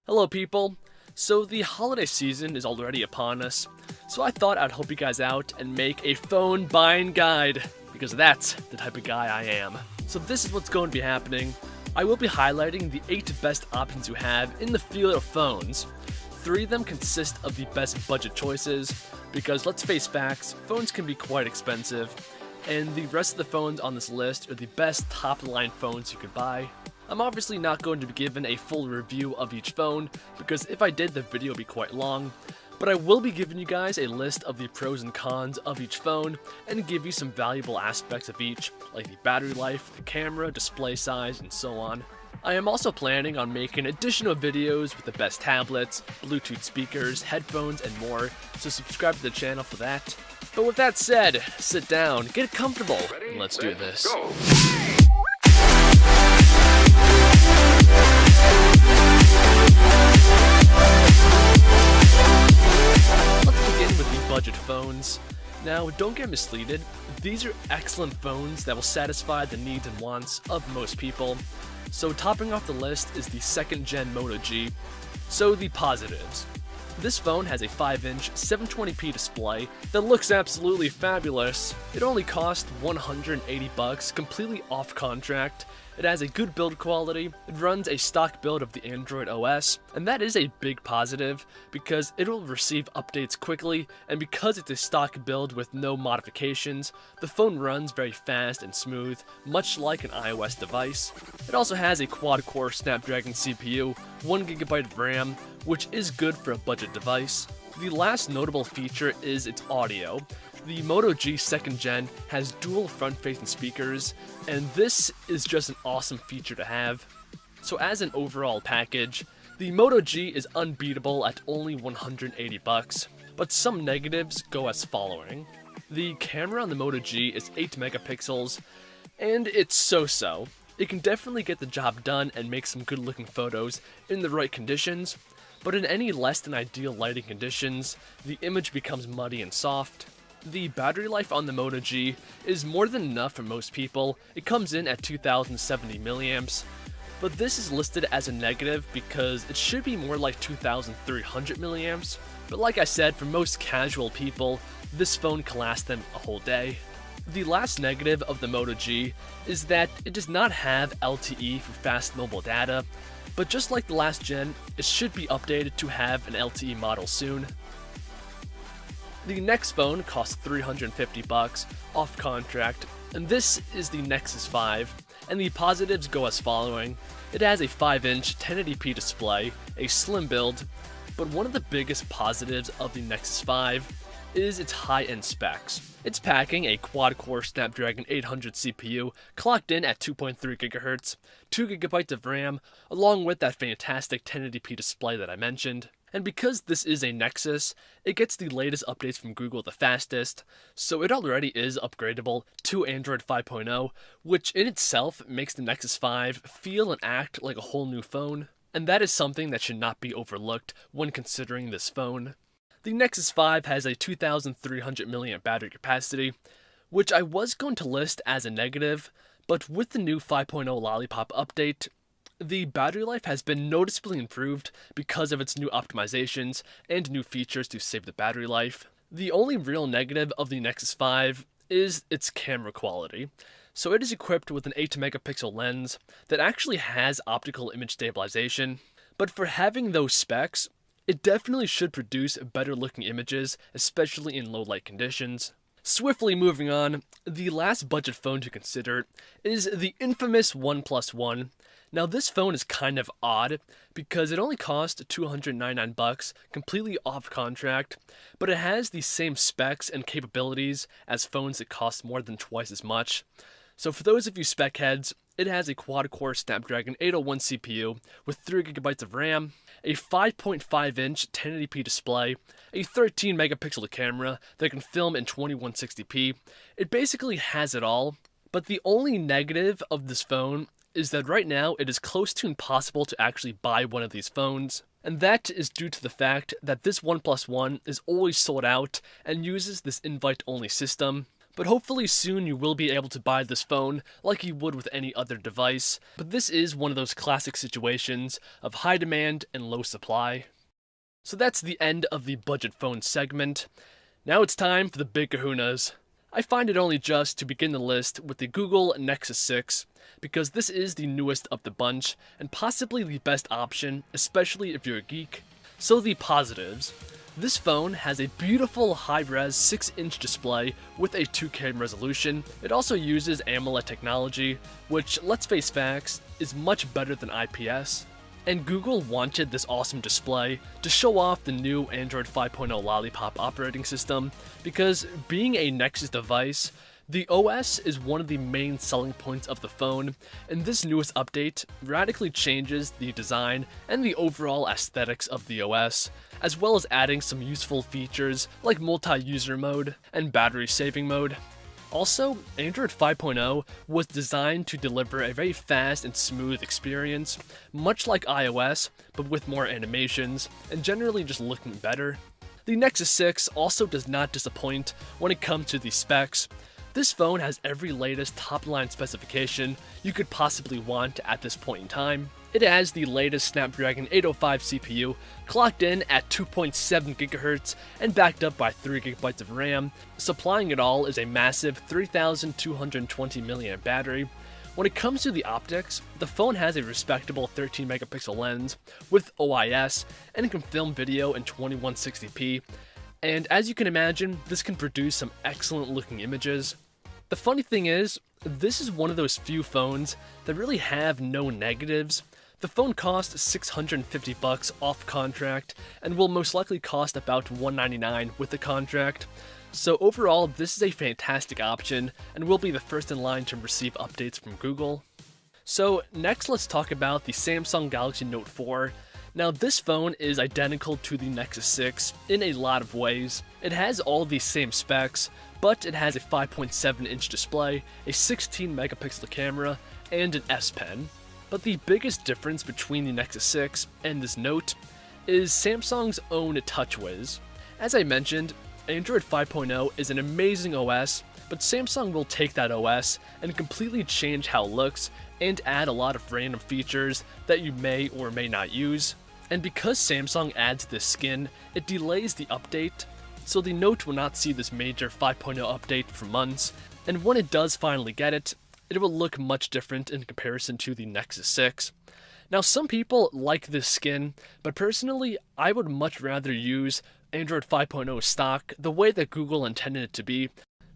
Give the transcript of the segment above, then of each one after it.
Hello people! So the holiday season is already upon us, so I thought I'd help you guys out and make a phone buying guide, because that's the type of guy I am. So this is what's going to be happening. I will be highlighting the 8 best options you have in the field of phones. 3 of them consist of the best budget choices, because let's face facts, phones can be quite expensive, and the rest of the phones on this list are the best top-of-the-line phones you could buy. I'm obviously not going to be given a full review of each phone, because if I did, the video would be quite long, but I will be giving you guys a list of the pros and cons of each phone, and give you some valuable aspects of each, like the battery life, the camera, display size, and so on. I am also planning on making additional videos with the best tablets, Bluetooth speakers, headphones, and more, so subscribe to the channel for that. But with that said, sit down, get comfortable, and let's do this. Go. Let's begin with the budget phones. Now, don't get misleaded, these are excellent phones that will satisfy the needs and wants of most people. So topping off the list is the 2nd gen Moto G. So the positives. This phone has a 5-inch 720p display that looks absolutely fabulous. It only costs $180, completely off contract. It has a good build quality, it runs a stock build of the Android OS, and that is a big positive because it will receive updates quickly, and because it's a stock build with no modifications, the phone runs very fast and smooth, much like an iOS device. It also has a quad-core Snapdragon CPU, 1GB of RAM, which is good for a budget device. The last notable feature is its audio. The Moto G 2nd Gen has dual front-facing speakers, and this is just an awesome feature to have. So as an overall package, the Moto G is unbeatable at only $180, but some negatives go as following. The camera on the Moto G is 8 megapixels, and it's so-so. It can definitely get the job done and make some good-looking photos in the right conditions, but in any less than ideal lighting conditions, the image becomes muddy and soft. The battery life on the Moto G is more than enough for most people. It comes in at 2070 milliamps, but this is listed as a negative because it should be more like 2300 milliamps. But like I said, for most casual people, this phone can last them a whole day. The last negative of the Moto G is that it does not have LTE for fast mobile data, but just like the last gen, it should be updated to have an LTE model soon. The next phone costs $350 off contract, and this is the Nexus 5, and the positives go as following. It has a 5-inch 1080p display, a slim build, but one of the biggest positives of the Nexus 5 is its high-end specs. It's packing a quad-core Snapdragon 800 CPU clocked in at 2.3 GHz, 2GB of RAM, along with that fantastic 1080p display that I mentioned. And because this is a Nexus, it gets the latest updates from Google the fastest, so it already is upgradable to Android 5.0, which in itself makes the Nexus 5 feel and act like a whole new phone, and that is something that should not be overlooked when considering this phone. The Nexus 5 has a 2300 mAh battery capacity, which I was going to list as a negative, but with the new 5.0 Lollipop update, the battery life has been noticeably improved because of its new optimizations and new features to save the battery life. The only real negative of the Nexus 5 is its camera quality. So it is equipped with an 8 megapixel lens that actually has optical image stabilization, but for having those specs, it definitely should produce better looking images, especially in low light conditions. Swiftly moving on, the last budget phone to consider is the infamous OnePlus One. Now this phone is kind of odd because it only costs $299, completely off contract, but it has the same specs and capabilities as phones that cost more than twice as much. So for those of you spec heads, it has a quad-core Snapdragon 801 CPU with 3GB of RAM, a 5.5-inch 1080p display, a 13 megapixel camera that can film in 2160p. It basically has it all, but the only negative of this phone is that right now it is close to impossible to actually buy one of these phones. And that is due to the fact that this OnePlus One is always sold out and uses this invite-only system. But hopefully soon you will be able to buy this phone like you would with any other device. But this is one of those classic situations of high demand and low supply. So that's the end of the budget phone segment. Now it's time for the big kahunas. I find it only just to begin the list with the Google Nexus 6, because this is the newest of the bunch, and possibly the best option, especially if you're a geek. So the positives. This phone has a beautiful high-res 6-inch display with a 2K resolution. It also uses AMOLED technology, which, let's face facts, is much better than IPS. And Google wanted this awesome display to show off the new Android 5.0 Lollipop operating system, because being a Nexus device, the OS is one of the main selling points of the phone, and this newest update radically changes the design and the overall aesthetics of the OS, as well as adding some useful features like multi-user mode and battery saving mode. Also, Android 5.0 was designed to deliver a very fast and smooth experience, much like iOS, but with more animations, and generally just looking better. The Nexus 6 also does not disappoint when it comes to the specs. This phone has every latest top-line specification you could possibly want at this point in time. It has the latest Snapdragon 805 CPU, clocked in at 2.7 GHz and backed up by 3 GB of RAM. Supplying it all is a massive 3220 mAh battery. When it comes to the optics, the phone has a respectable 13 megapixel lens with OIS and can film video in 2160p. And as you can imagine, this can produce some excellent looking images. The funny thing is, this is one of those few phones that really have no negatives. The phone costs $650 off contract and will most likely cost about $199 with the contract. So overall, this is a fantastic option and will be the first in line to receive updates from Google. So next, let's talk about the Samsung Galaxy Note 4. Now this phone is identical to the Nexus 6 in a lot of ways. It has all the same specs, but it has a 5.7-inch display, a 16 megapixel camera, and an S Pen. But the biggest difference between the Nexus 6 and this Note is Samsung's own TouchWiz. As I mentioned, Android 5.0 is an amazing OS, but Samsung will take that OS and completely change how it looks and add a lot of random features that you may or may not use. And because Samsung adds this skin, it delays the update, so the Note will not see this major 5.0 update for months, and when it does finally get it, it will look much different in comparison to the Nexus 6. Now some people like this skin, but personally I would much rather use Android 5.0 stock the way that Google intended it to be.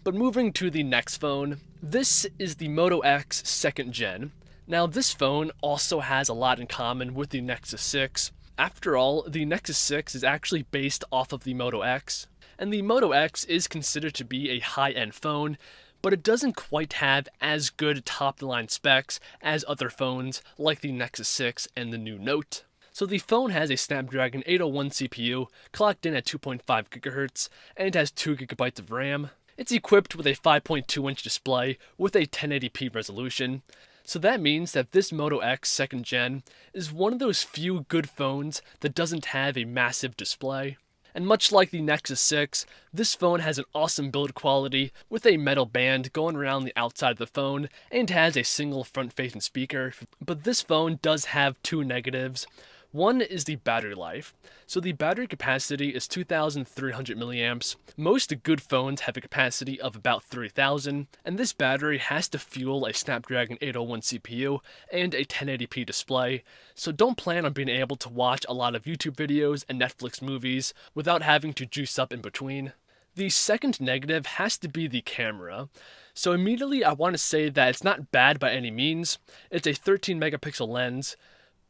But moving to the next phone, this is the Moto X 2nd Gen. Now this phone also has a lot in common with the Nexus 6. After all, the Nexus 6 is actually based off of the Moto X, and the Moto X is considered to be a high-end phone, but it doesn't quite have as good top-line specs as other phones like the Nexus 6 and the new Note. So the phone has a Snapdragon 801 CPU, clocked in at 2.5 GHz, and has 2 GB of RAM. It's equipped with a 5.2-inch display with a 1080p resolution. So that means that this Moto X 2nd Gen is one of those few good phones that doesn't have a massive display. And much like the Nexus 6, this phone has an awesome build quality with a metal band going around the outside of the phone and has a single front-facing speaker. But this phone does have two negatives. One is the battery life. So the battery capacity is 2,300 milliamps. Most good phones have a capacity of about 3,000, and this battery has to fuel a Snapdragon 801 CPU and a 1080p display, so don't plan on being able to watch a lot of YouTube videos and Netflix movies without having to juice up in between. The second negative has to be the camera. So immediately I want to say that it's not bad by any means. It's a 13 megapixel lens,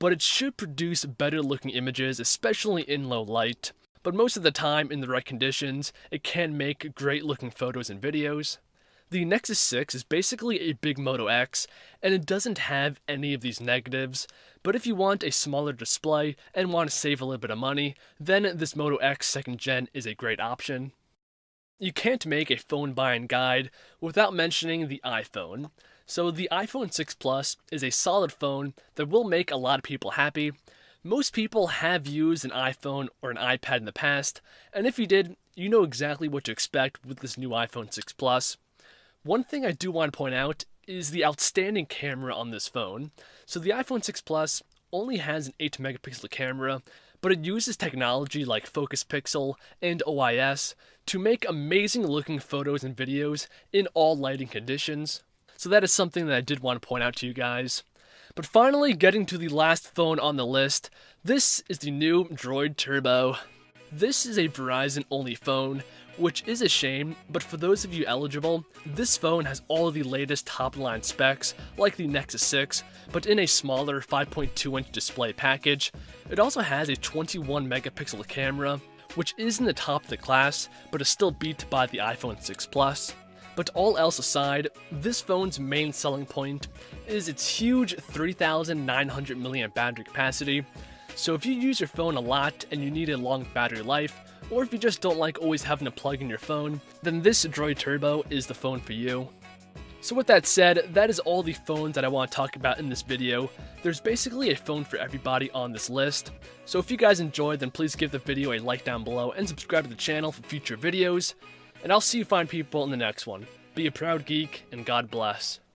but it should produce better looking images, especially in low light. But most of the time, in the right conditions, it can make great looking photos and videos. The Nexus 6 is basically a big Moto X, and it doesn't have any of these negatives, but if you want a smaller display and want to save a little bit of money, then this Moto X 2nd Gen is a great option. You can't make a phone buying guide without mentioning the iPhone. So the iPhone 6 Plus is a solid phone that will make a lot of people happy. Most people have used an iPhone or an iPad in the past, and if you did, you know exactly what to expect with this new iPhone 6 Plus. One thing I do want to point out is the outstanding camera on this phone. So the iPhone 6 Plus only has an 8 megapixel camera, but it uses technology like Focus Pixel and OIS to make amazing looking photos and videos in all lighting conditions. So that is something that I did want to point out to you guys. But finally, getting to the last phone on the list, this is the new Droid Turbo. This is a Verizon only phone, which is a shame, but for those of you eligible, this phone has all of the latest top-line specs, like the Nexus 6, but in a smaller 5.2-inch display package. It also has a 21 megapixel camera, which is in the top of the class, but is still beat by the iPhone 6 Plus. But all else aside, this phone's main selling point is its huge 3,900 mAh battery capacity. So if you use your phone a lot and you need a long battery life, or if you just don't like always having to plug in your phone, then this Droid Turbo is the phone for you. So with that said, that is all the phones that I want to talk about in this video. There's basically a phone for everybody on this list. So if you guys enjoyed, then please give the video a like down below and subscribe to the channel for future videos. And I'll see you fine people in the next one. Be a proud geek, and God bless.